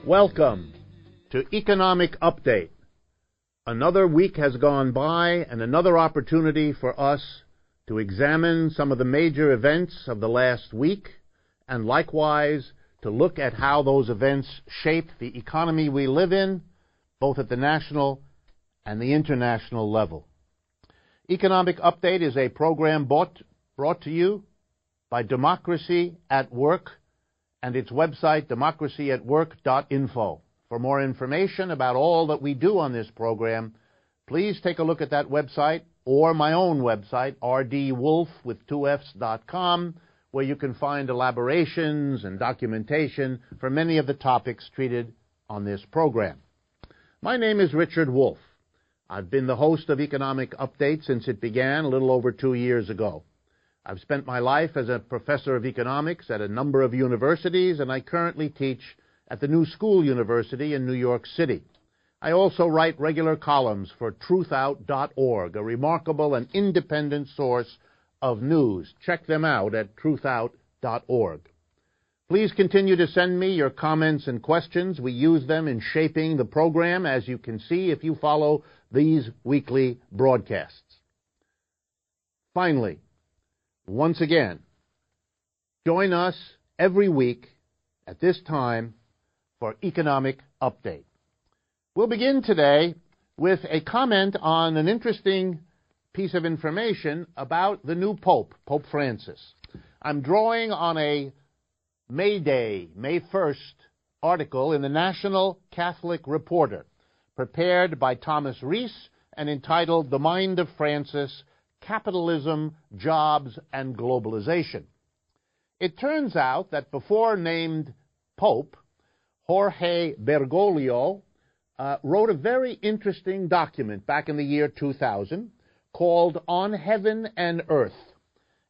Welcome to Economic Update. Another week has gone by and another opportunity for us to examine some of the major events of the last week and likewise to look at how those events shape the economy we live in, both at the national and the international level. Economic Update is a program brought to you by Democracy at Work and its website, democracyatwork.info. For more information about all that we do on this program, please take a look at that website or my own website, rdwolff.com, where you can find elaborations and documentation for many of the topics treated on this program. My name is Richard Wolff. I've been the host of Economic Update since it began a little over 2 years ago. I've spent my life as a professor of economics at a number of universities, and I currently teach at the New School University in New York City. I also write regular columns for truthout.org, a remarkable and independent source of news. Check them out at truthout.org. Please continue to send me your comments and questions. We use them in shaping the program, as you can see if you follow these weekly broadcasts. Finally, once again, join us every week at this time for Economic Update. We'll begin today with a comment on an interesting piece of information about the new Pope, Pope Francis. I'm drawing on a May Day, May 1st article in the National Catholic Reporter, prepared by Thomas Rees and entitled The Mind of Francis, Capitalism, Jobs, and Globalization. It turns out that before named Pope, Jorge Bergoglio wrote a very interesting document back in the year 2000 called On Heaven and Earth.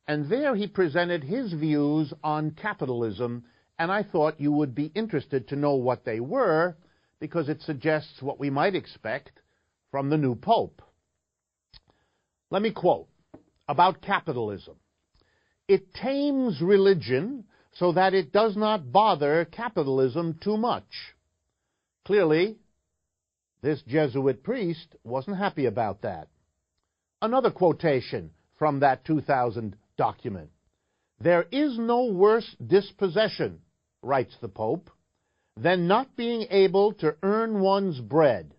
And there he presented his views on capitalism, and I thought you would be interested to know what they were because it suggests what we might expect from the new Pope. Let me quote about capitalism. It tames religion so that it does not bother capitalism too much. Clearly, this Jesuit priest wasn't happy about that. Another quotation from that 2000 document. There is no worse dispossession, writes the Pope, than not being able to earn one's bread,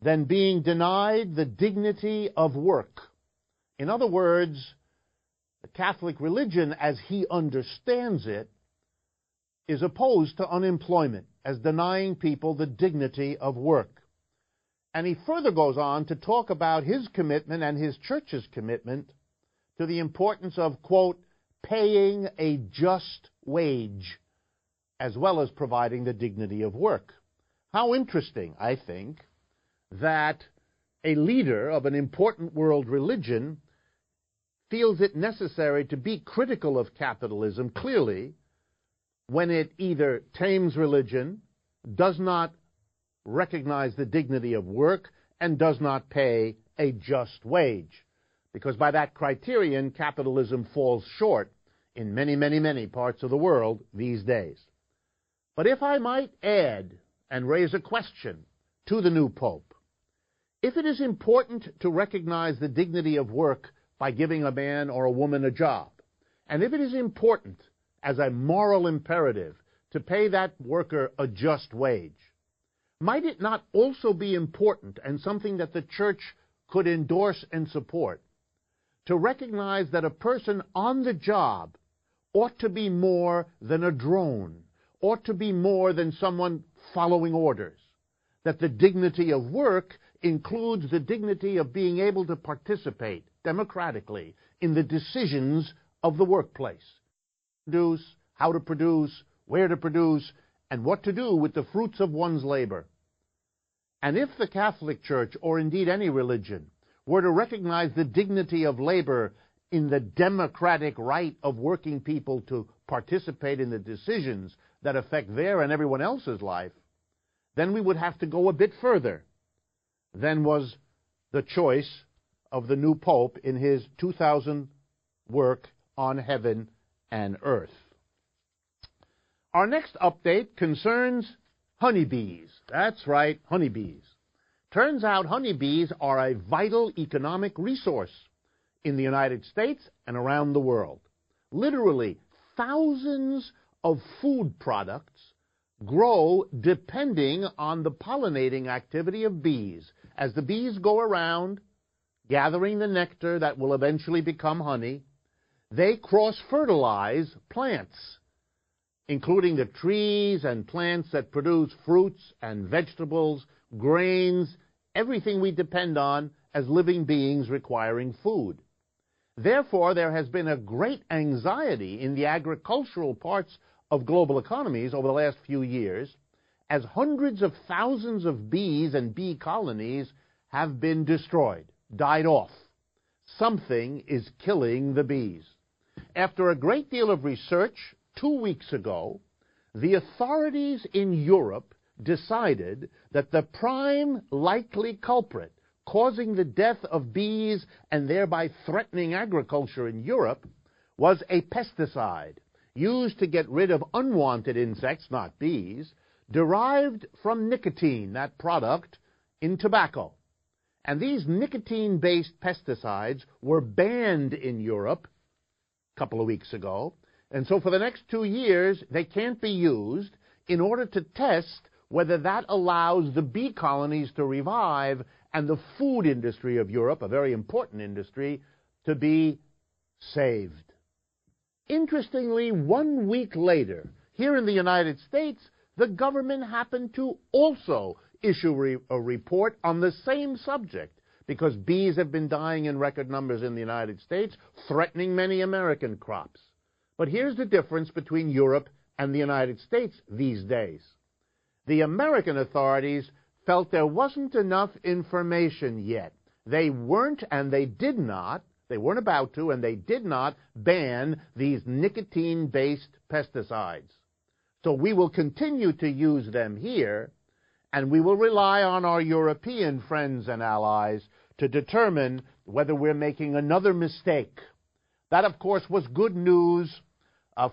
than being denied the dignity of work. In other words, the Catholic religion, as he understands it, is opposed to unemployment, as denying people the dignity of work. And he further goes on to talk about his commitment and his church's commitment to the importance of, quote, paying a just wage, as well as providing the dignity of work. How interesting, I think, that a leader of an important world religion feels it necessary to be critical of capitalism, clearly, when it either tames religion, does not recognize the dignity of work, and does not pay a just wage. Because by that criterion, capitalism falls short in many, many, many parts of the world these days. But if I might add and raise a question to the new Pope, if it is important to recognize the dignity of work by giving a man or a woman a job, and if it is important as a moral imperative to pay that worker a just wage, might it not also be important, and something that the Church could endorse and support, to recognize that a person on the job ought to be more than a drone, ought to be more than someone following orders, that the dignity of work includes the dignity of being able to participate democratically in the decisions of the workplace. How to produce, where to produce, and what to do with the fruits of one's labor. And if the Catholic Church, or indeed any religion, were to recognize the dignity of labor in the democratic right of working people to participate in the decisions that affect their and everyone else's life, then we would have to go a bit further than was the choice of the new Pope in his 2000 work on Heaven and Earth. Our next update concerns Honeybees. That's right, honeybees. Turns out honeybees are a vital economic resource in the United States and around the world. Literally, thousands of food products grow depending on the pollinating activity of bees. As the bees go around gathering the nectar that will eventually become honey, they cross-fertilize plants, including the trees and plants that produce fruits and vegetables, grains, everything we depend on as living beings requiring food. Therefore, there has been a great anxiety in the agricultural parts of global economies over the last few years, as hundreds of thousands of bees and bee colonies have been destroyed, died off. Something is killing the bees. After a great deal of research, 2 weeks ago, the authorities in Europe decided that the prime likely culprit causing the death of bees and thereby threatening agriculture in Europe was a pesticide used to get rid of unwanted insects, not bees, derived from nicotine, that product, in tobacco. And these nicotine-based pesticides were banned in Europe a couple of weeks ago, and so for the next 2 years, they can't be used in order to test whether that allows the bee colonies to revive and the food industry of Europe, a very important industry, to be saved. Interestingly, 1 week later, here in the United States, the government happened to also issue a report on the same subject, because bees have been dying in record numbers in the United States, threatening many American crops. But here's the difference between Europe and the United States these days. The American authorities felt there wasn't enough information yet. They weren't about to, and they did not ban these nicotine-based pesticides. So we will continue to use them here, and we will rely on our European friends and allies to determine whether we're making another mistake. That, of course, was good news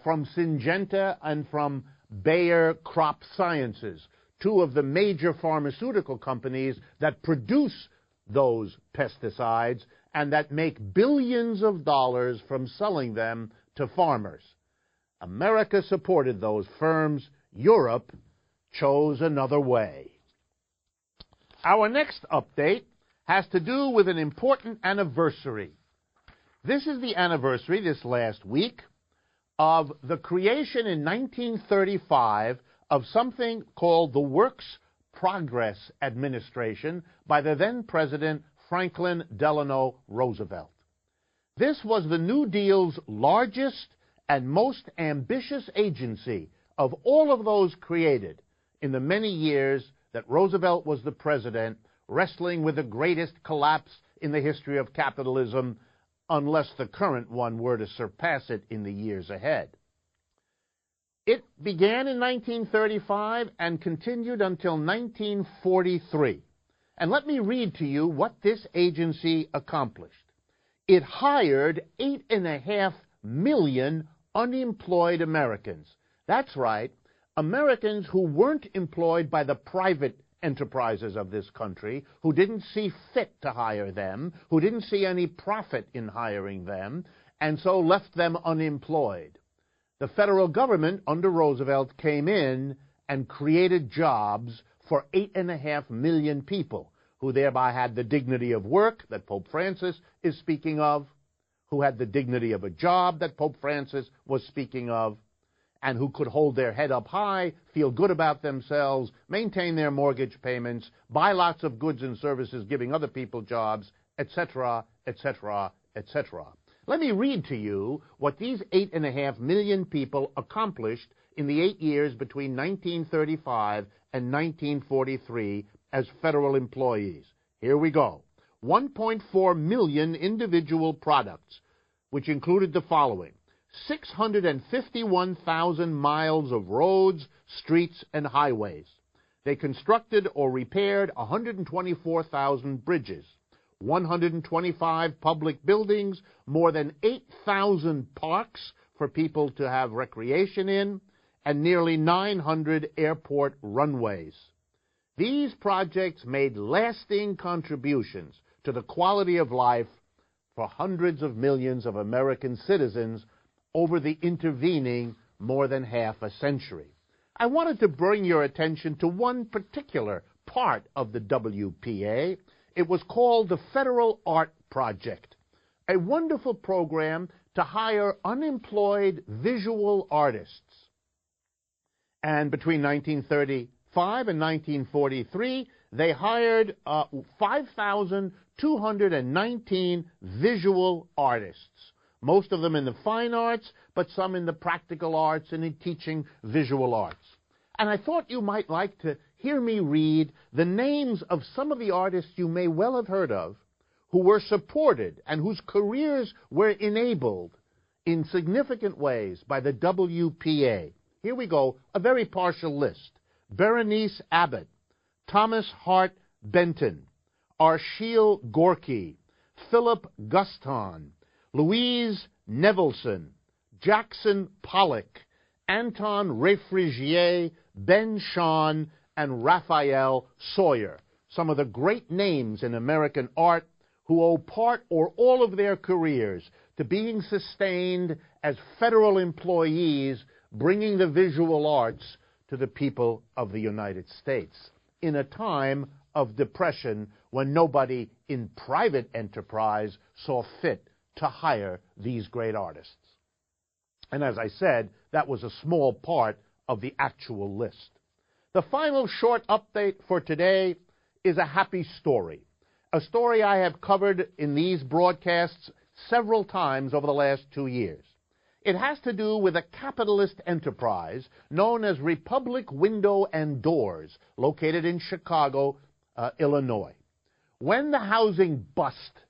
from Syngenta and from Bayer Crop Sciences, two of the major pharmaceutical companies that produce those pesticides and that make billions of dollars from selling them to farmers. America supported those firms. Europe chose another way. Our next update has to do with an important anniversary. This is the anniversary, this last week, of the creation in 1935 of something called the Works Progress Administration by the then President Franklin Delano Roosevelt. This was the New Deal's largest and most ambitious agency of all of those created in the many years that Roosevelt was the president, wrestling with the greatest collapse in the history of capitalism, unless the current one were to surpass it in the years ahead. It began in 1935 and continued until 1943. And let me read to you what this agency accomplished. It hired 8.5 million unemployed Americans. That's right, Americans who weren't employed by the private enterprises of this country, who didn't see fit to hire them, who didn't see any profit in hiring them, and so left them unemployed. The federal government under Roosevelt came in and created jobs for 8.5 million people, who thereby had the dignity of work that Pope Francis is speaking of, who had the dignity of a job that Pope Francis was speaking of, and who could hold their head up high, feel good about themselves, maintain their mortgage payments, buy lots of goods and services, giving other people jobs, etc., etc., etc. Let me read to you what these 8.5 million people accomplished in the 8 years between 1935 and 1943 as federal employees. Here we go. 1.4 million individual products, which included the following: 651,000 miles of roads, streets, and highways. They constructed or repaired 124,000 bridges, 125 public buildings, more than 8,000 parks for people to have recreation in, and nearly 900 airport runways. These projects made lasting contributions to the quality of life for hundreds of millions of American citizens over the intervening more than half a century. I wanted to bring your attention to one particular part of the WPA. It was called the Federal Art Project, a wonderful program to hire unemployed visual artists. And between 1935 and 1943, they hired 5,219 visual artists, most of them in the fine arts, but some in the practical arts and in teaching visual arts. And I thought you might like to hear me read the names of some of the artists you may well have heard of who were supported and whose careers were enabled in significant ways by the WPA. Here we go, a very partial list. Berenice Abbott, Thomas Hart Benton, Arshile Gorky, Philip Guston, Louise Nevelson, Jackson Pollock, Anton Refrigier, Ben Shahn, and Raphael Sawyer, some of the great names in American art who owe part or all of their careers to being sustained as federal employees, bringing the visual arts to the people of the United States in a time of depression when nobody in private enterprise saw fit to hire these great artists. And as I said, that was a small part of the actual list. The final short update for today is a happy story, a story I have covered in these broadcasts several times over the last 2 years. It has to do with a capitalist enterprise known as Republic Window and Doors, located in Chicago, Illinois. When the housing bust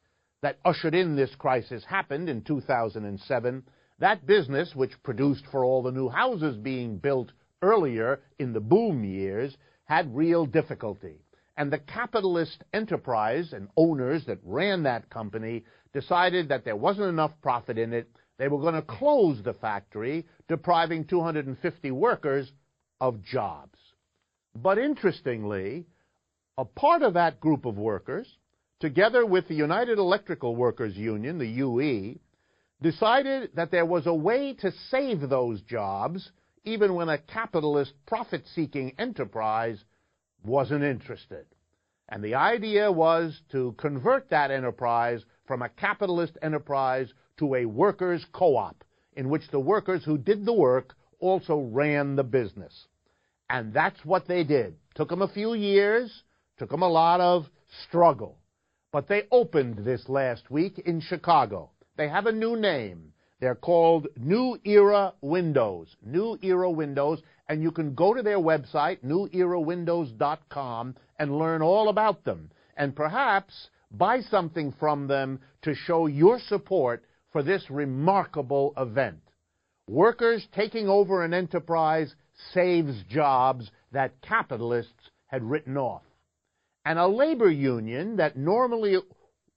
that ushered in this crisis happened in 2007, that business, which produced for all the new houses being built earlier in the boom years, had real difficulty. And the capitalist enterprise and owners that ran that company decided that there wasn't enough profit in it. They were going to close the factory, depriving 250 workers of jobs. But interestingly, a part of that group of workers, together with the United Electrical Workers Union, the UE, decided that there was a way to save those jobs even when a capitalist profit-seeking enterprise wasn't interested. And the idea was to convert that enterprise from a capitalist enterprise to a workers' co-op, in which the workers who did the work also ran the business. And that's what they did. Took them a few years, took them a lot of struggle. But they opened this last week in Chicago. They have a new name. They're called New Era Windows. New Era Windows. And you can go to their website, newerawindows.com, and learn all about them. And perhaps buy something from them to show your support for this remarkable event. Workers taking over an enterprise saves jobs that capitalists had written off. And a labor union that normally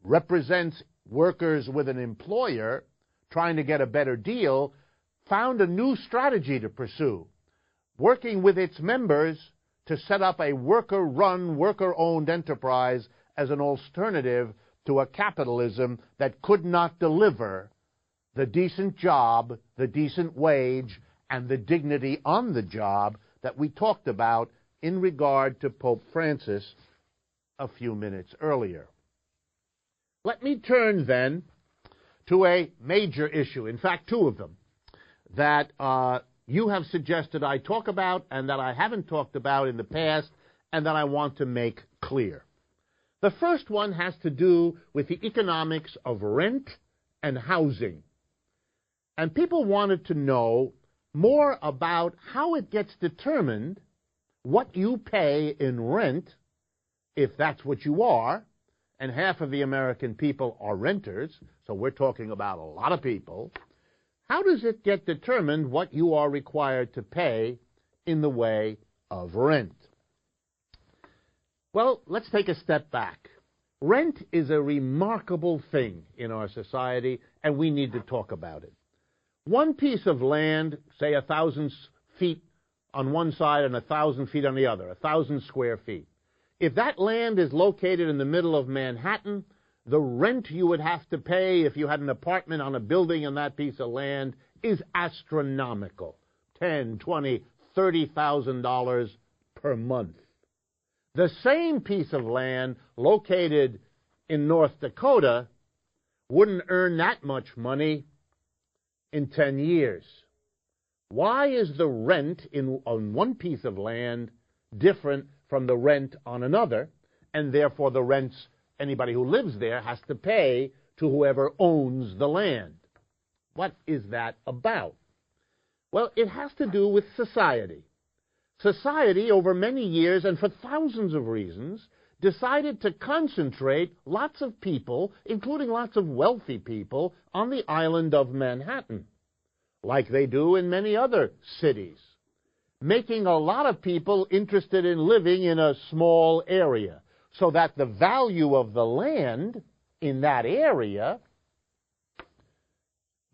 represents workers with an employer trying to get a better deal found a new strategy to pursue, working with its members to set up a worker-run, worker-owned enterprise as an alternative to a capitalism that could not deliver the decent job, the decent wage, and the dignity on the job that we talked about in regard to Pope Francis a few minutes earlier. Let me turn then to a major issue, in fact, two of them, that you have suggested I talk about and that I haven't talked about in the past and that I want to make clear. The first one has to do with the economics of rent and housing. And people wanted to know more about how it gets determined what you pay in rent, if that's what you are, and half of the American people are renters, so we're talking about a lot of people. How does it get determined what you are required to pay in the way of rent? Well, let's take a step back. Rent is a remarkable thing in our society, and we need to talk about it. One piece of land, say 1,000 feet on one side and 1,000 feet on the other, 1,000 square feet. If that land is located in the middle of Manhattan, the rent you would have to pay if you had an apartment on a building on that piece of land is astronomical. $10,000, $20,000, $30,000 per month. The same piece of land located in North Dakota wouldn't earn that much money in 10 years. Why is the rent on one piece of land different from the rent on another, and therefore the rents anybody who lives there has to pay to whoever owns the land? What is that about? Well, it has to do with society. Society, over many years and for thousands of reasons, decided to concentrate lots of people, including lots of wealthy people, on the island of Manhattan, like they do in many other cities, making a lot of people interested in living in a small area, so that the value of the land in that area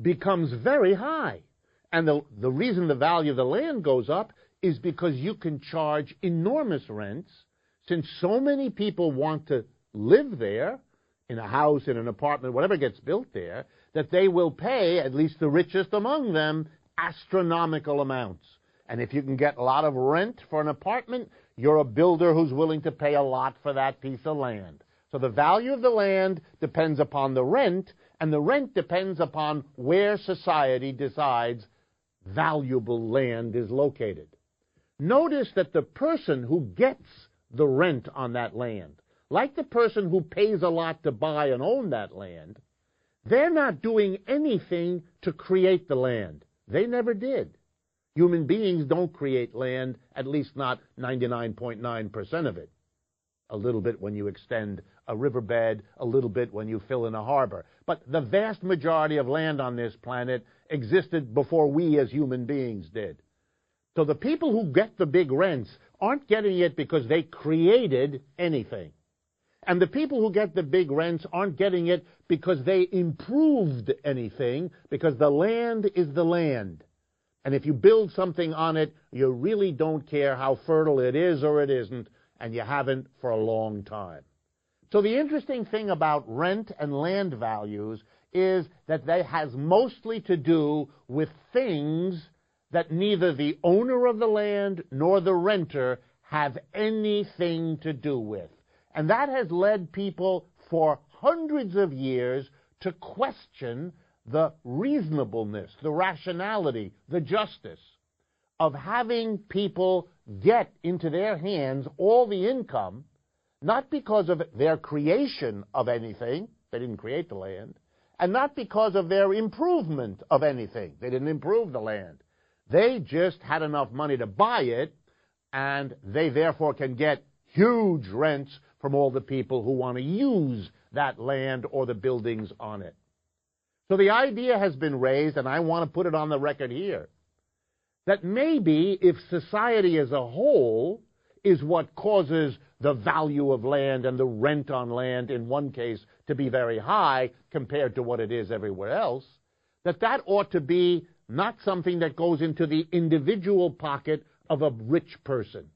becomes very high. And the reason the value of the land goes up is because you can charge enormous rents, since so many people want to live there, in a house, in an apartment, whatever gets built there, that they will pay, at least the richest among them, astronomical amounts. And if you can get a lot of rent for an apartment, you're a builder who's willing to pay a lot for that piece of land. So the value of the land depends upon the rent, and the rent depends upon where society decides valuable land is located. Notice that the person who gets the rent on that land, like the person who pays a lot to buy and own that land, they're not doing anything to create the land. They never did. Human beings don't create land, at least not 99.9% of it. A little bit when you extend a riverbed, a little bit when you fill in a harbor. But the vast majority of land on this planet existed before we as human beings did. So the people who get the big rents aren't getting it because they created anything. And the people who get the big rents aren't getting it because they improved anything, because the land is the land. And if you build something on it, you really don't care how fertile it is or it isn't, and you haven't for a long time. So the interesting thing about rent and land values is that they has mostly to do with things that neither the owner of the land nor the renter have anything to do with. And that has led people for hundreds of years to question the reasonableness, the rationality, the justice of having people get into their hands all the income, not because of their creation of anything, they didn't create the land, and not because of their improvement of anything, they didn't improve the land. They just had enough money to buy it, and they therefore can get huge rents from all the people who want to use that land or the buildings on it. So the idea has been raised, and I want to put it on the record here, that maybe if society as a whole is what causes the value of land and the rent on land in one case to be very high compared to what it is everywhere else, that ought to be not something that goes into the individual pocket of a rich person.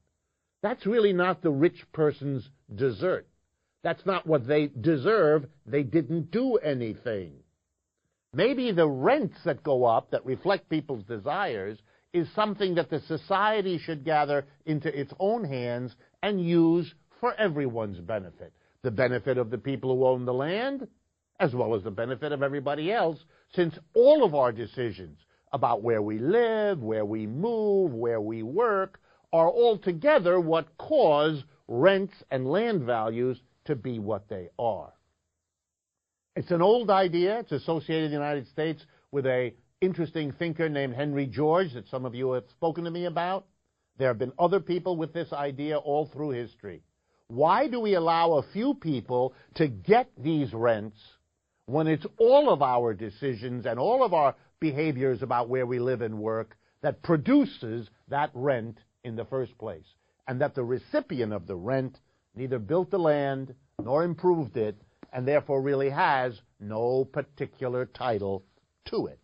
That's really not the rich person's dessert. That's not what they deserve. They didn't do anything. Maybe the rents that go up that reflect people's desires is something that the society should gather into its own hands and use for everyone's benefit. The benefit of the people who own the land, as well as the benefit of everybody else, since all of our decisions about where we live, where we move, where we work, are altogether what cause rents and land values to be what they are. It's an old idea. It's associated in the United States with an interesting thinker named Henry George that some of you have spoken to me about. There have been other people with this idea all through history. Why do we allow a few people to get these rents when it's all of our decisions and all of our behaviors about where we live and work that produces that rent in the first place, and that the recipient of the rent neither built the land nor improved it, and therefore really has no particular title to it?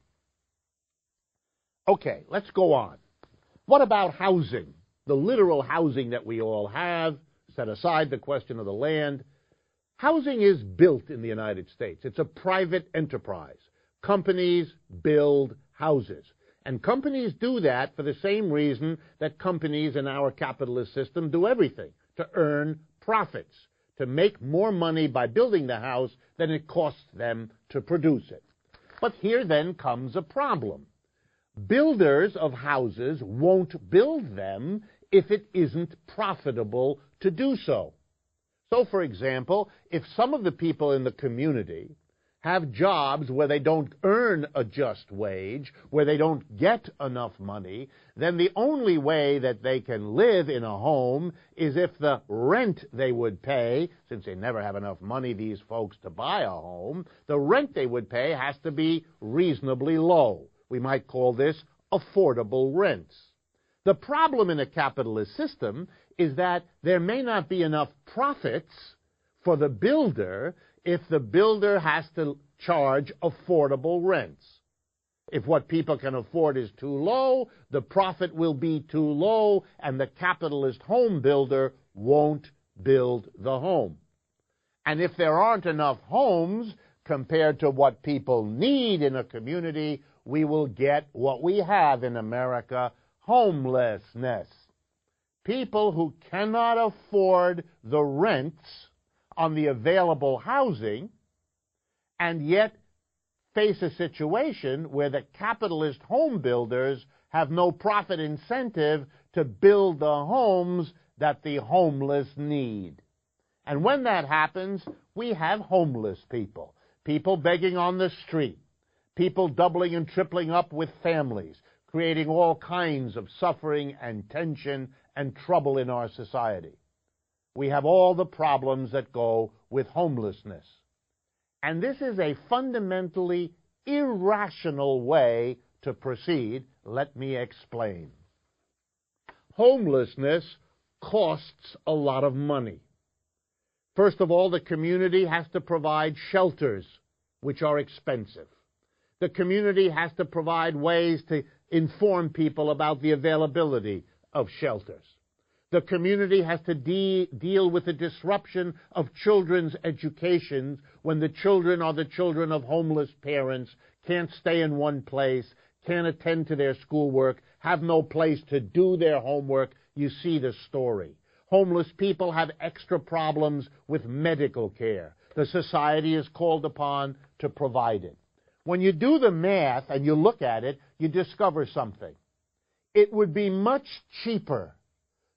Okay, let's go on. What about housing? The literal housing that we all have, set aside the question of the land. Housing is built in the United States. It's a private enterprise. Companies build houses. And companies do that for the same reason that companies in our capitalist system do everything, to earn profits, to make more money by building the house than it costs them to produce it. But here then comes a problem. Builders of houses won't build them if it isn't profitable to do so. So, for example, if some of the people in the community have jobs where they don't earn a just wage, where they don't get enough money, then the only way that they can live in a home is if the rent they would pay, since they never have enough money, these folks, to buy a home, the rent they would pay has to be reasonably low. We might call this affordable rents. The problem in a capitalist system is that there may not be enough profits for the builder if the builder has to charge affordable rents. If what people can afford is too low, the profit will be too low, and the capitalist home builder won't build the home. And if there aren't enough homes compared to what people need in a community, we will get what we have in America, homelessness. People who cannot afford the rents on the available housing and yet face a situation where the capitalist home builders have no profit incentive to build the homes that the homeless need. And when that happens, we have homeless people, people begging on the street, people doubling and tripling up with families, creating all kinds of suffering and tension and trouble in our society. We have all the problems that go with homelessness. And this is a fundamentally irrational way to proceed. Let me explain. Homelessness costs a lot of money. First of all, the community has to provide shelters, which are expensive. The community has to provide ways to inform people about the availability of shelters. The community has to deal with the disruption of children's education when the children are the children of homeless parents, can't stay in one place, can't attend to their schoolwork, have no place to do their homework. You see the story. Homeless people have extra problems with medical care. The society is called upon to provide it. When you do the math and you look at it, you discover something. It would be much cheaper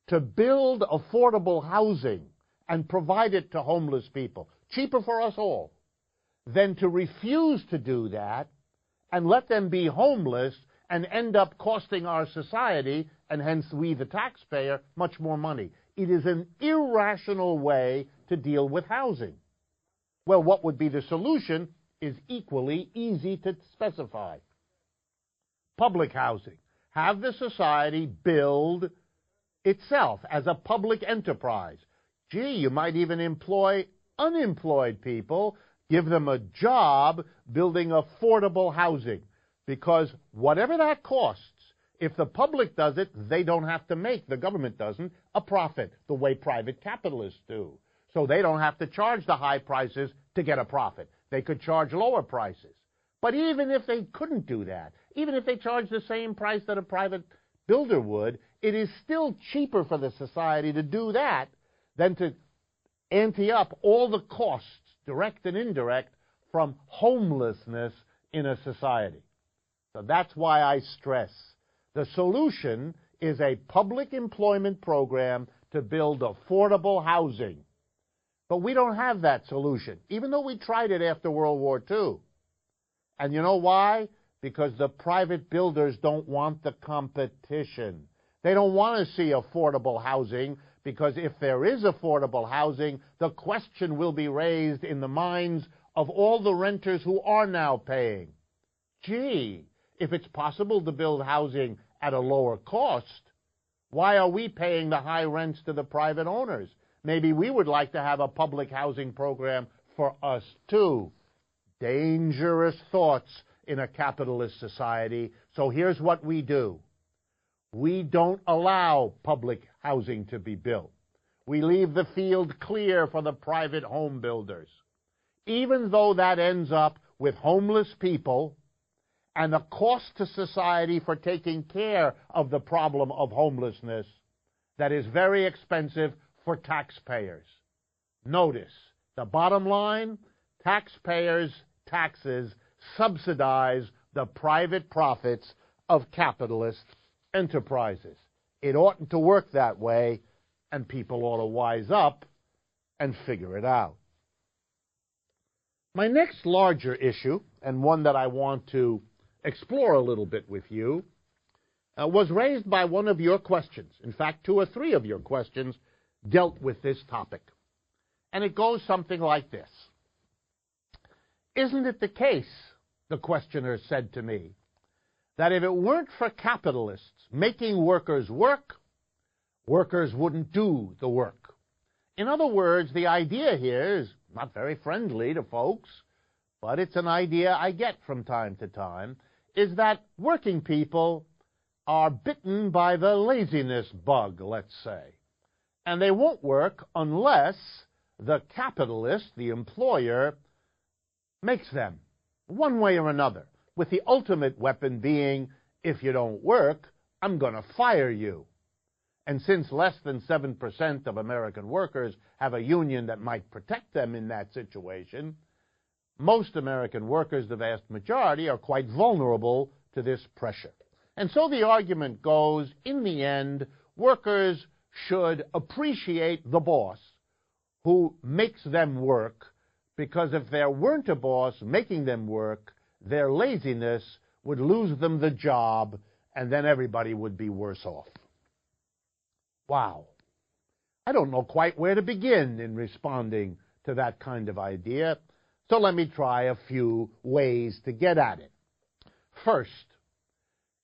to build affordable housing and provide it to homeless people, cheaper for us all, than to refuse to do that and let them be homeless and end up costing our society, and hence we, the taxpayer, much more money. It is an irrational way to deal with housing. Well, what would be the solution is equally easy to specify. Public housing. Have the society build itself as a public enterprise. Gee, you might even employ unemployed people, give them a job building affordable housing, because whatever that costs, if the public does it, they don't have to make, the government doesn't, a profit the way private capitalists do. So they don't have to charge the high prices to get a profit. They could charge lower prices. But even if they couldn't do that, even if they charged the same price that a private builder would, it is still cheaper for the society to do that than to ante up all the costs, direct and indirect, from homelessness in a society. So that's why I stress the solution is a public employment program to build affordable housing. But we don't have that solution, even though we tried it after World War II. And you know why? Because the private builders don't want the competition. They don't want to see affordable housing, because if there is affordable housing, the question will be raised in the minds of all the renters who are now paying. Gee, if it's possible to build housing at a lower cost, why are we paying the high rents to the private owners? Maybe we would like to have a public housing program for us too. Dangerous thoughts in a capitalist society. So here's what we do. We don't allow public housing to be built. We leave the field clear for the private home builders. Even though that ends up with homeless people and a cost to society for taking care of the problem of homelessness that is very expensive for taxpayers. Notice, the bottom line, taxpayers' taxes subsidize the private profits of capitalist enterprises. It oughtn't to work that way, and people ought to wise up and figure it out. My next larger issue, and one that I want to explore a little bit with you, was raised by one of your questions. In fact, 2 or 3 of your questions dealt with this topic. And it goes something like this. Isn't it the case, the questioner said to me, that if it weren't for capitalists making workers work, workers wouldn't do the work? In other words, the idea here is not very friendly to folks, but it's an idea I get from time to time, is that working people are bitten by the laziness bug, let's say, and they won't work unless the capitalist, the employer, makes them, one way or another, with the ultimate weapon being, if you don't work, I'm going to fire you. And since less than 7% of American workers have a union that might protect them in that situation, most American workers, the vast majority, are quite vulnerable to this pressure. And so the argument goes, in the end, workers should appreciate the boss who makes them work, because if there weren't a boss making them work, their laziness would lose them the job, and then everybody would be worse off. Wow. I don't know quite where to begin in responding to that kind of idea, so let me try a few ways to get at it. First,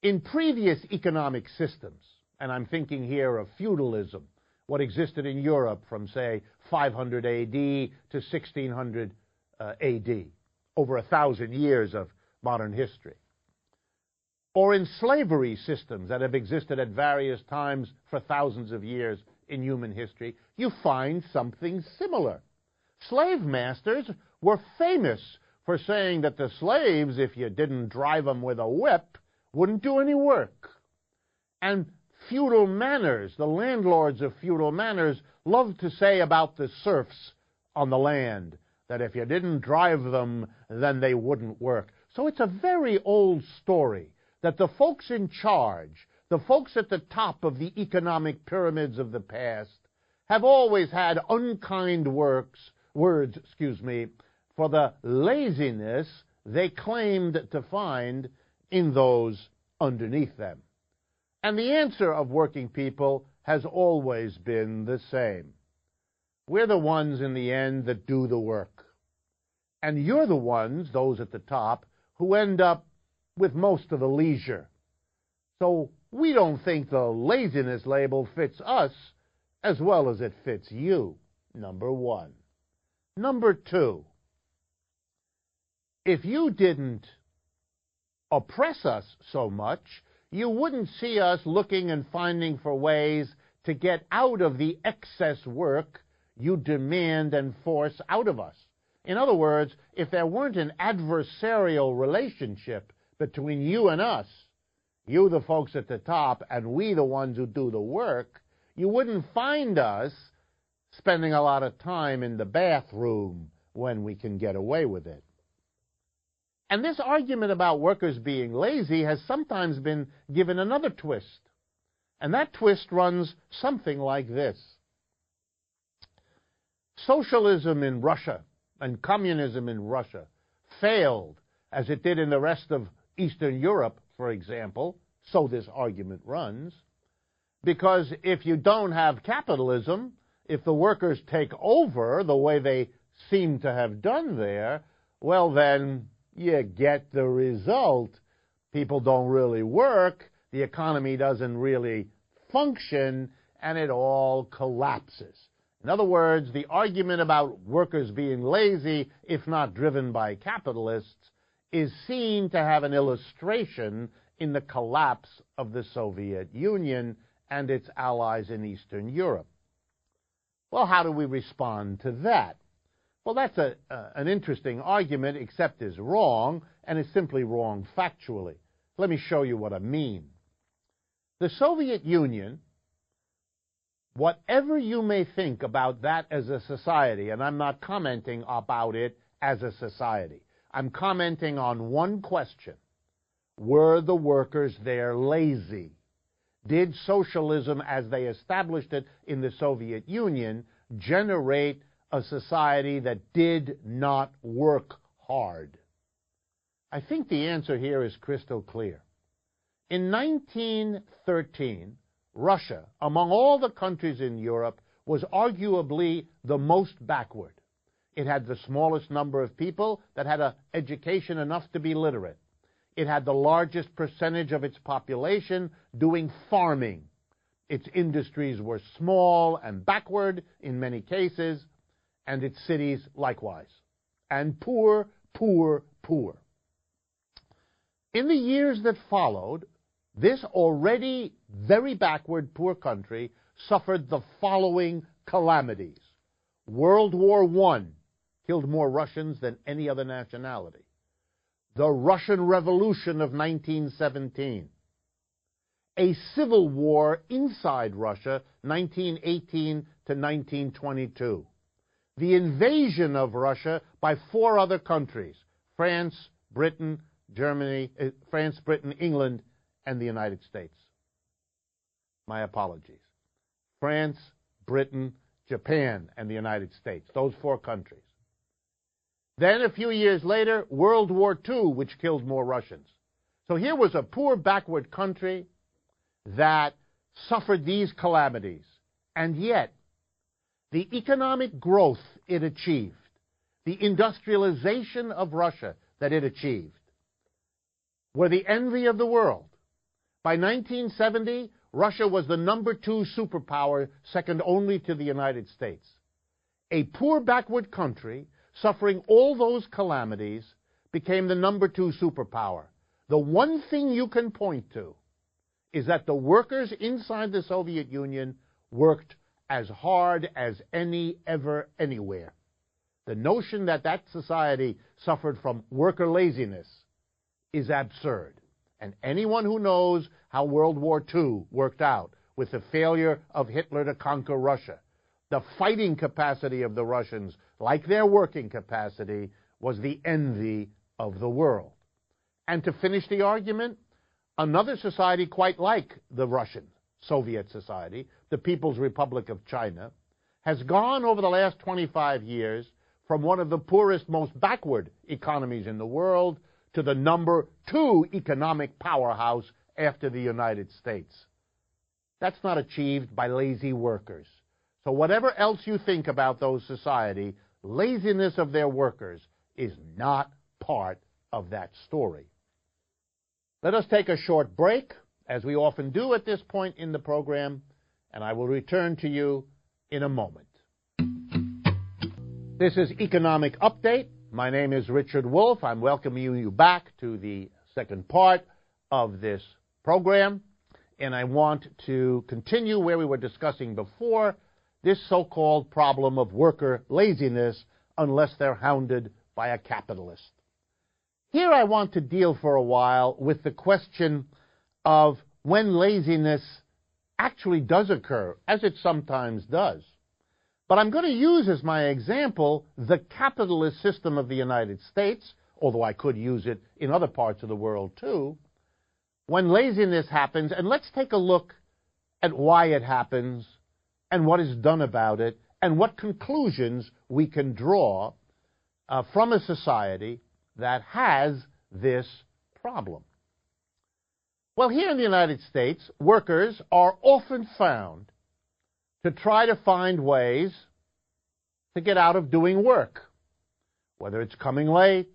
in previous economic systems, and I'm thinking here of feudalism, what existed in Europe from, say, 500 AD to 1600 AD, over 1,000 years of modern history. Or in slavery systems that have existed at various times for thousands of years in human history, you find something similar. Slave masters were famous for saying that the slaves, if you didn't drive them with a whip, wouldn't do any work. And feudal manors, the landlords of feudal manors, loved to say about the serfs on the land that if you didn't drive them, then they wouldn't work. So it's a very old story that the folks in charge, the folks at the top of the economic pyramids of the past, have always had unkind words for the laziness they claimed to find in those underneath them. And the answer of working people has always been the same. We're the ones in the end that do the work. And you're the ones, those at the top, who end up with most of the leisure. So we don't think the laziness label fits us as well as it fits you, number one. Number two, if you didn't oppress us so much, you wouldn't see us looking and finding for ways to get out of the excess work you demand and force out of us. In other words, if there weren't an adversarial relationship between you and us, you the folks at the top and we the ones who do the work, you wouldn't find us spending a lot of time in the bathroom when we can get away with it. And this argument about workers being lazy has sometimes been given another twist. And that twist runs something like this. Socialism in Russia and communism in Russia failed, as it did in the rest of Eastern Europe, for example, so this argument runs, because if you don't have capitalism, if the workers take over the way they seem to have done there, well then you get the result. People don't really work, the economy doesn't really function, and it all collapses. In other words, the argument about workers being lazy, if not driven by capitalists, is seen to have an illustration in the collapse of the Soviet Union and its allies in Eastern Europe. Well, how do we respond to that? Well, that's an interesting argument, except is wrong, and is simply wrong factually. Let me show you what I mean. The Soviet Union, whatever you may think about that as a society, and I'm not commenting about it as a society, I'm commenting on one question. Were the workers there lazy? Did socialism, as they established it in the Soviet Union, generate a society that did not work hard? I think the answer here is crystal clear. In 1913, Russia, among all the countries in Europe, was arguably the most backward. It had the smallest number of people that had an education enough to be literate. It had the largest percentage of its population doing farming. Its industries were small and backward in many cases, and its cities likewise. And poor, poor, poor. In the years that followed, this already very backward, poor country suffered the following calamities. World War I killed more Russians than any other nationality. The Russian Revolution of 1917. A civil war inside Russia, 1918 to 1922. The invasion of Russia by 4 other countries, France, Britain, England, and the United States. My apologies. France, Britain, Japan, and the United States. Those 4 countries. Then a few years later, World War II, which killed more Russians. So here was a poor, backward country that suffered these calamities. And yet, the economic growth it achieved, the industrialization of Russia that it achieved, were the envy of the world. By 1970, Russia was the number 2 superpower, second only to the United States. A poor, backward country, suffering all those calamities, became the number 2 superpower. The one thing you can point to is that the workers inside the Soviet Union worked as hard as any ever anywhere. The notion that that society suffered from worker laziness is absurd. And anyone who knows how World War II worked out with the failure of Hitler to conquer Russia, the fighting capacity of the Russians, like their working capacity, was the envy of the world. And to finish the argument, another society quite like the Russian Soviet society, the People's Republic of China, has gone over the last 25 years from one of the poorest, most backward economies in the world to the number 2 economic powerhouse after the United States. That's not achieved by lazy workers. So whatever else you think about those society, laziness of their workers is not part of that story. Let us take a short break, as we often do at this point in the program, and I will return to you in a moment. This is Economic Update. My name is Richard Wolff. I'm welcoming you back to the second part of this program, and I want to continue where we were discussing before, this so-called problem of worker laziness unless they're hounded by a capitalist. Here I want to deal for a while with the question of when laziness actually does occur, as it sometimes does. But I'm going to use as my example the capitalist system of the United States, although I could use it in other parts of the world too. When laziness happens, and let's take a look at why it happens and what is done about it and what conclusions we can draw from a society that has this problem. Well, here in the United States, workers are often found to try to find ways to get out of doing work, whether it's coming late,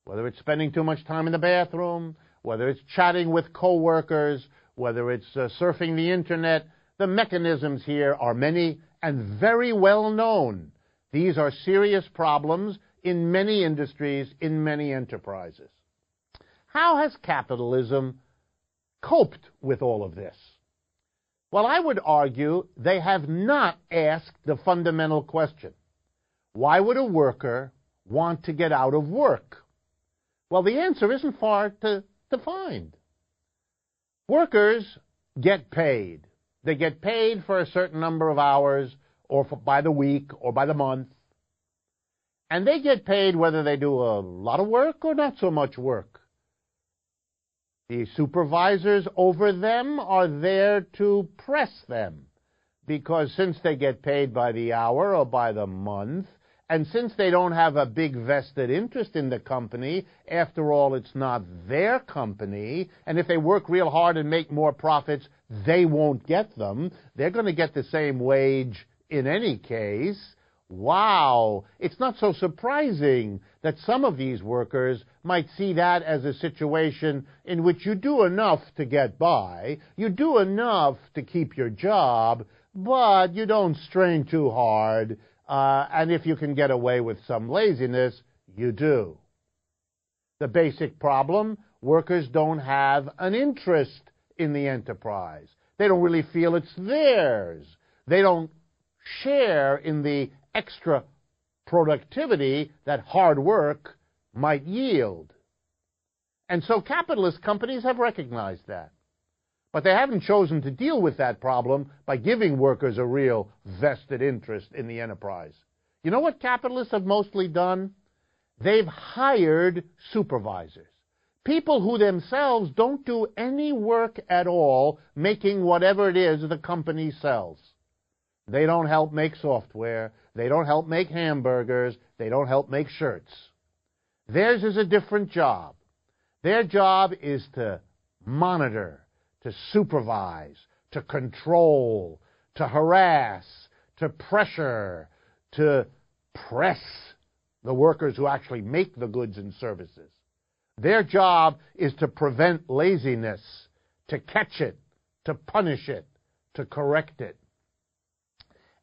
whether it's spending too much time in the bathroom, whether it's chatting with coworkers, whether it's surfing the internet. The mechanisms here are many and very well known. These are serious problems in many industries, in many enterprises. How has capitalism coped with all of this? Well, I would argue they have not asked the fundamental question. Why would a worker want to get out of work? Well, the answer isn't far to find. Workers get paid. They get paid for a certain number of hours, or by the week, or by the month. And they get paid whether they do a lot of work or not so much work. The supervisors over them are there to press them, because since they get paid by the hour or by the month, and since they don't have a big vested interest in the company, after all, it's not their company, and if they work real hard and make more profits, they won't get them. They're going to get the same wage in any case. Wow, it's not so surprising that some of these workers might see that as a situation in which you do enough to get by, you do enough to keep your job, but you don't strain too hard, and if you can get away with some laziness, you do. The basic problem, workers don't have an interest in the enterprise. They don't really feel it's theirs. They don't share in the extra productivity that hard work might yield. And so capitalist companies have recognized that. But they haven't chosen to deal with that problem by giving workers a real vested interest in the enterprise. You know what capitalists have mostly done? They've hired supervisors. People who themselves don't do any work at all, making whatever it is the company sells. They don't help make software. They don't help make hamburgers. They don't help make shirts. Theirs is a different job. Their job is to monitor, to supervise, to control, to harass, to pressure, to press the workers who actually make the goods and services. Their job is to prevent laziness, to catch it, to punish it, to correct it.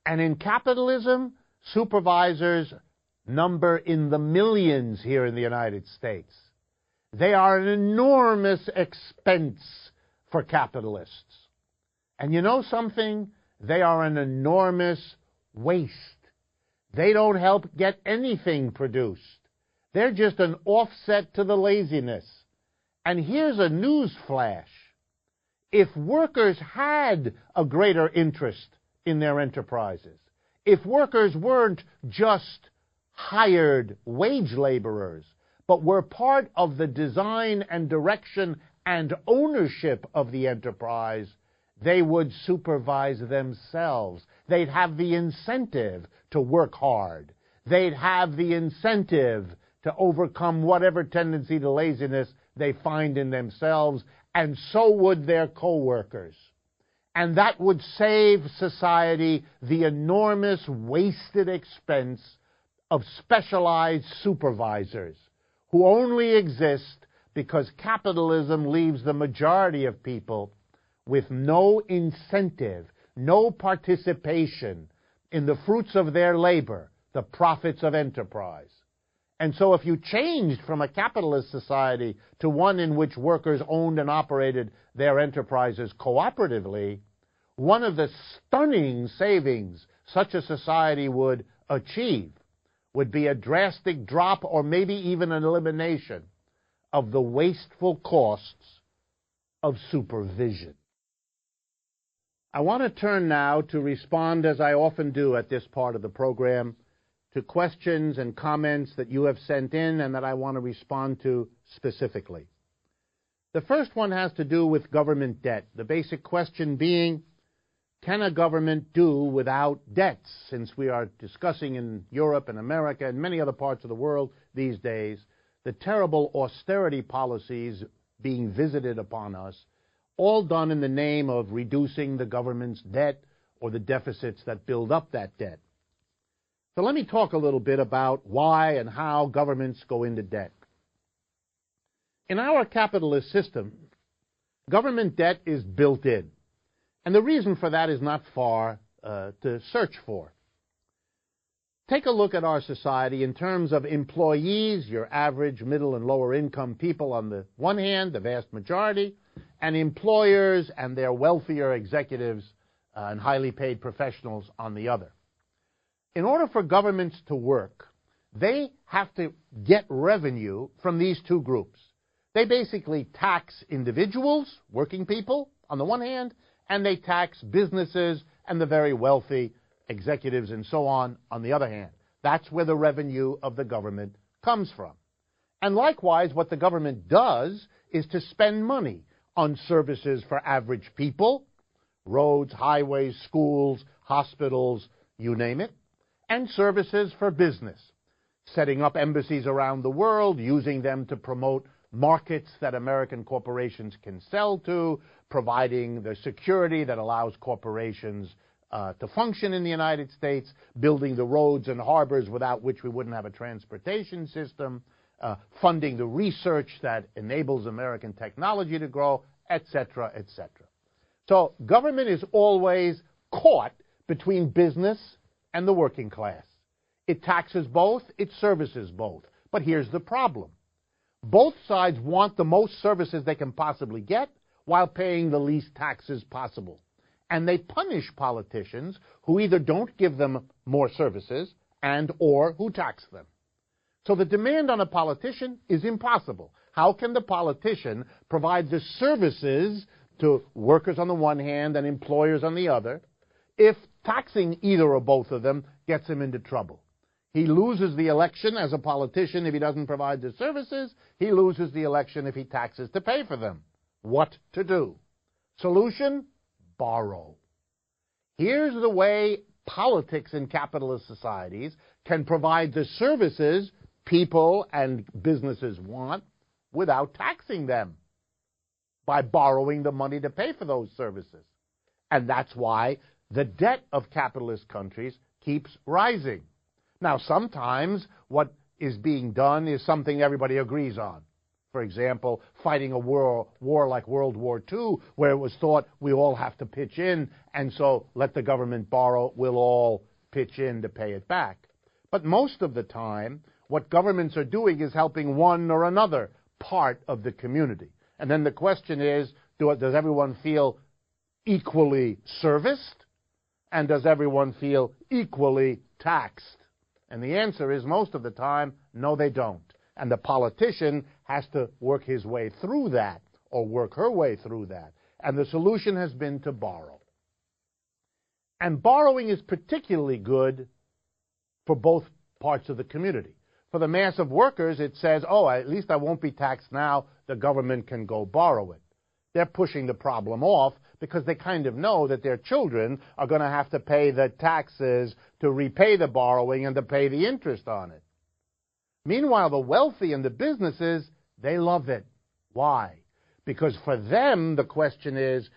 And in capitalism, supervisors number in the millions here in the United States. They are an enormous expense for capitalists. And you know something? They are an enormous waste. They don't help get anything produced. They're just an offset to the laziness. And here's a news flash. If workers had a greater interest in their enterprises, if workers weren't just hired wage laborers, but were part of the design and direction and ownership of the enterprise, they would supervise themselves. They'd have the incentive to work hard. They'd have the incentive to overcome whatever tendency to laziness they find in themselves, and so would their co-workers. And that would save society the enormous wasted expense of specialized supervisors who only exist because capitalism leaves the majority of people with no incentive, no participation in the fruits of their labor, the profits of enterprise. And so if you changed from a capitalist society to one in which workers owned and operated their enterprises cooperatively, one of the stunning savings such a society would achieve would be a drastic drop or maybe even an elimination of the wasteful costs of supervision. I want to turn now to respond, as I often do at this part of the program, to questions and comments that you have sent in and that I want to respond to specifically. The first one has to do with government debt, the basic question being, can a government do without debts? Since we are discussing in Europe and America and many other parts of the world these days the terrible austerity policies being visited upon us, all done in the name of reducing the government's debt or the deficits that build up that debt. So let me talk a little bit about why and how governments go into debt. In our capitalist system, government debt is built in. And the reason for that is not far to search for. Take a look at our society in terms of employees, your average middle and lower income people on the one hand, the vast majority, and employers and their wealthier executives and highly paid professionals on the other. In order for governments to work, they have to get revenue from these two groups. They basically tax individuals, working people, on the one hand, and they tax businesses and the very wealthy executives and so on the other hand. That's where the revenue of the government comes from. And likewise, what the government does is to spend money on services for average people, roads, highways, schools, hospitals, you name it, and services for business, setting up embassies around the world, using them to promote markets that American corporations can sell to, providing the security that allows corporations to function in the United States, building the roads and harbors without which we wouldn't have a transportation system, funding the research that enables American technology to grow, etc., etc. So government is always caught between business and the working class. It taxes both, it services both. But here's the problem. Both sides want the most services they can possibly get while paying the least taxes possible. And they punish politicians who either don't give them more services and or who tax them. So the demand on a politician is impossible. How can the politician provide the services to workers on the one hand and employers on the other if taxing either or both of them gets him into trouble? He loses the election as a politician if he doesn't provide the services. He loses the election if he taxes to pay for them. What to do? Solution? Borrow. Here's the way politics in capitalist societies can provide the services people and businesses want without taxing them, by borrowing the money to pay for those services. And that's why the debt of capitalist countries keeps rising. Now, sometimes what is being done is something everybody agrees on. For example, fighting a war like World War II, where it was thought we all have to pitch in, and so let the government borrow, we'll all pitch in to pay it back. But most of the time, what governments are doing is helping one or another part of the community. And then the question is, does everyone feel equally serviced? And does everyone feel equally taxed? And the answer is, most of the time, no, they don't. And the politician has to work his way through that, or work her way through that. And the solution has been to borrow. And borrowing is particularly good for both parts of the community. For the mass of workers, it says, oh, at least I won't be taxed now, the government can go borrow it. They're pushing the problem off because they kind of know that their children are going to have to pay the taxes to repay the borrowing and to pay the interest on it. Meanwhile, the wealthy and the businesses, they love it. Why? Because for them, the question is,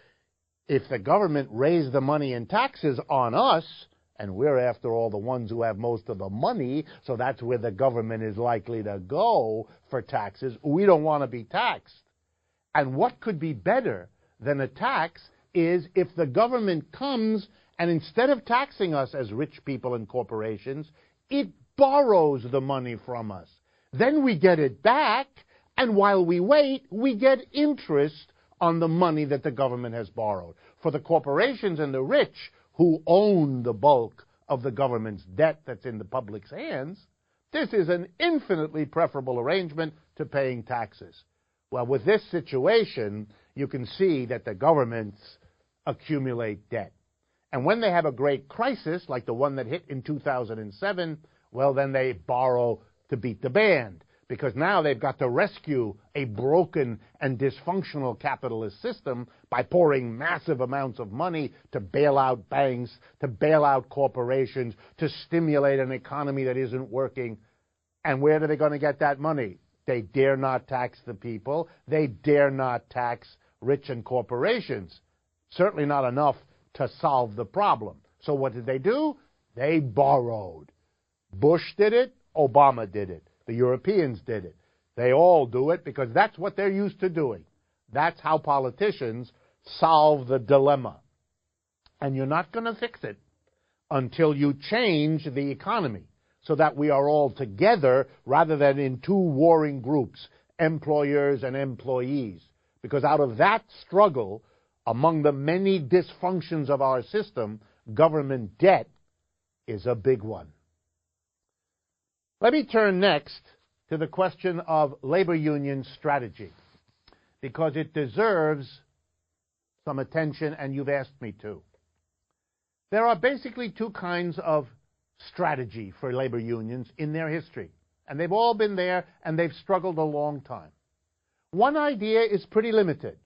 if the government raised the money in taxes on us, and we're, after all, the ones who have most of the money, so that's where the government is likely to go for taxes, we don't want to be taxed. And what could be better than a tax is if the government comes and instead of taxing us as rich people and corporations, it borrows the money from us. Then we get it back, and while we wait, we get interest on the money that the government has borrowed. For the corporations and the rich who own the bulk of the government's debt that's in the public's hands, this is an infinitely preferable arrangement to paying taxes. Well, with this situation, you can see that the governments accumulate debt. And when they have a great crisis, like the one that hit in 2007, well, then they borrow to beat the band, because now they've got to rescue a broken and dysfunctional capitalist system by pouring massive amounts of money to bail out banks, to bail out corporations, to stimulate an economy that isn't working. And where are they going to get that money? They dare not tax the people. They dare not tax rich and corporations. Certainly not enough to solve the problem. So what did they do? They borrowed. Bush did it. Obama did it. The Europeans did it. They all do it because that's what they're used to doing. That's how politicians solve the dilemma. And you're not going to fix it until you change the economy so that we are all together rather than in two warring groups, employers and employees. because out of that struggle, among the many dysfunctions of our system, government debt is a big one. Let me turn next to the question of labor union strategy, because it deserves some attention, and you've asked me to. There are basically two kinds of strategy for labor unions in their history, and they've all been there, and they've struggled a long time. One idea is pretty limited.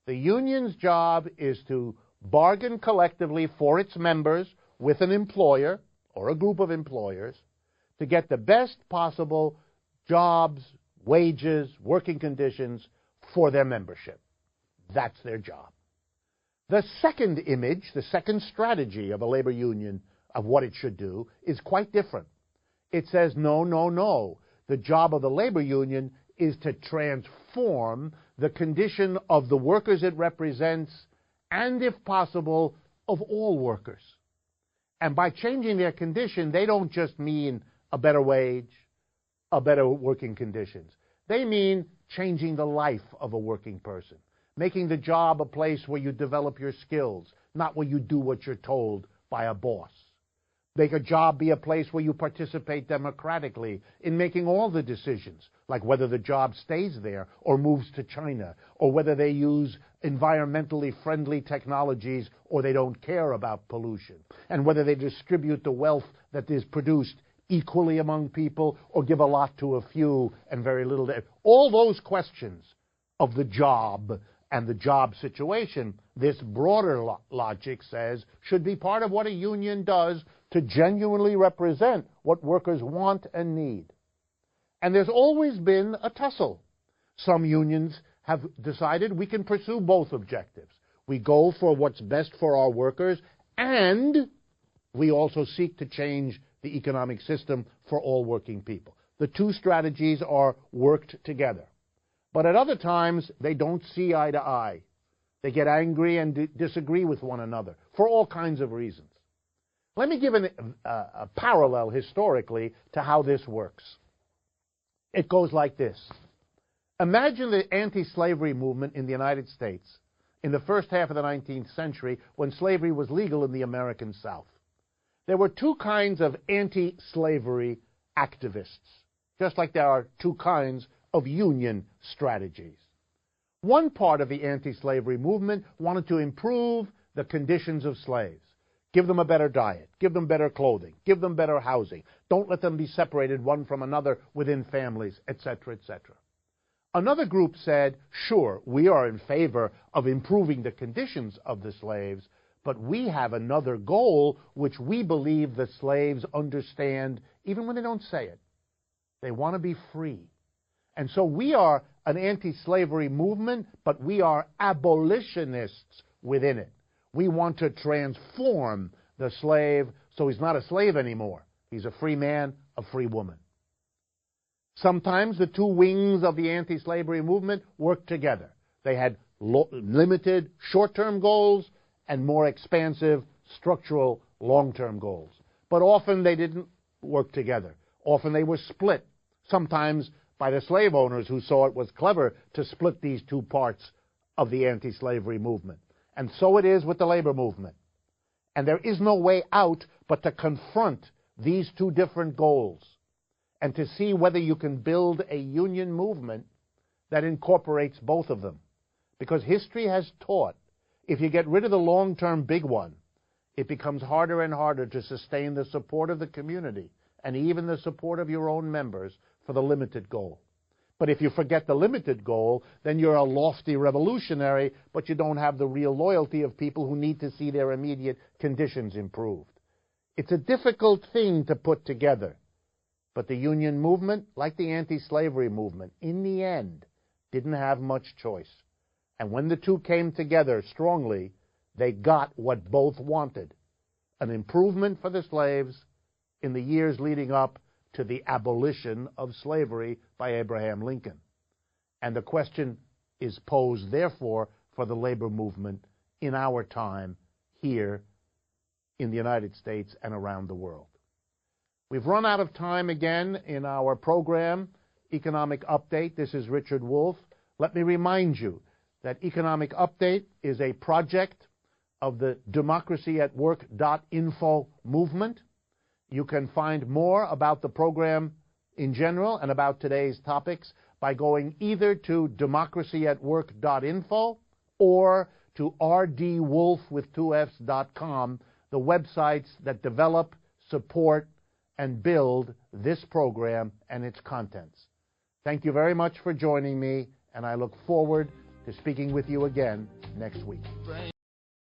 The union's job is to bargain collectively for its members with an employer or a group of employers to get the best possible jobs, wages, working conditions for their membership. That's their job. The second image, the second strategy of a labor union of what it should do is quite different. It says, no, no, no. The job of the labor union is to transform the condition of the workers it represents and, if possible, of all workers. And by changing their condition, they don't just mean a better wage, a better working conditions. They mean changing the life of a working person, making the job a place where you develop your skills, not where you do what you're told by a boss. Make a job be a place where you participate democratically in making all the decisions, like whether the job stays there or moves to China, or whether they use environmentally friendly technologies or they don't care about pollution, and whether they distribute the wealth that is produced equally among people or give a lot to a few and very little to all those questions of the job and the job situation, this broader logic says should be part of what a union does to genuinely represent what workers want and need. And there's always been a tussle. Some unions have decided we can pursue both objectives. We go for what's best for our workers, and we also seek to change the economic system for all working people. The two strategies are worked together. But at other times, they don't see eye to eye. They get angry and disagree with one another for all kinds of reasons. Let me give a parallel historically to how this works. It goes like this. Imagine the anti-slavery movement in the United States in the first half of the 19th century when slavery was legal in the American South. There were two kinds of anti-slavery activists, just like there are two kinds of union strategies. One part of the anti-slavery movement wanted to improve the conditions of slaves. Give them a better diet, give them better clothing, give them better housing. Don't let them be separated one from another within families, etc., etc. Another group said, sure, we are in favor of improving the conditions of the slaves, but we have another goal which we believe the slaves understand even when they don't say it. They want to be free. And so we are an anti-slavery movement, but we are abolitionists within it. We want to transform the slave so he's not a slave anymore. He's a free man, a free woman. Sometimes the two wings of the anti-slavery movement worked together. They had limited short-term goals and more expansive structural long-term goals. But often they didn't work together. Often they were split, sometimes by the slave owners who saw it was clever to split these two parts of the anti-slavery movement. And so it is with the labor movement. And there is no way out but to confront these two different goals and to see whether you can build a union movement that incorporates both of them. Because history has taught, if you get rid of the long-term big one, it becomes harder and harder to sustain the support of the community and even the support of your own members for the limited goal. But if you forget the limited goal, then you're a lofty revolutionary, but you don't have the real loyalty of people who need to see their immediate conditions improved. It's a difficult thing to put together. But the union movement, like the anti-slavery movement, in the end, didn't have much choice. And when the two came together strongly, they got what both wanted: an improvement for the slaves in the years leading up to the abolition of slavery by Abraham Lincoln. And the question is posed, therefore, for the labor movement in our time here in the United States and around the world. We've run out of time again in our program, Economic Update. This is Richard Wolff. Let me remind you that Economic Update is a project of the democracyatwork.info movement. You can find more about the program in general and about today's topics by going either to democracyatwork.info or to rdwolff.com, the websites that develop, support, and build this program and its contents. Thank you very much for joining me, and I look forward to speaking with you again next week.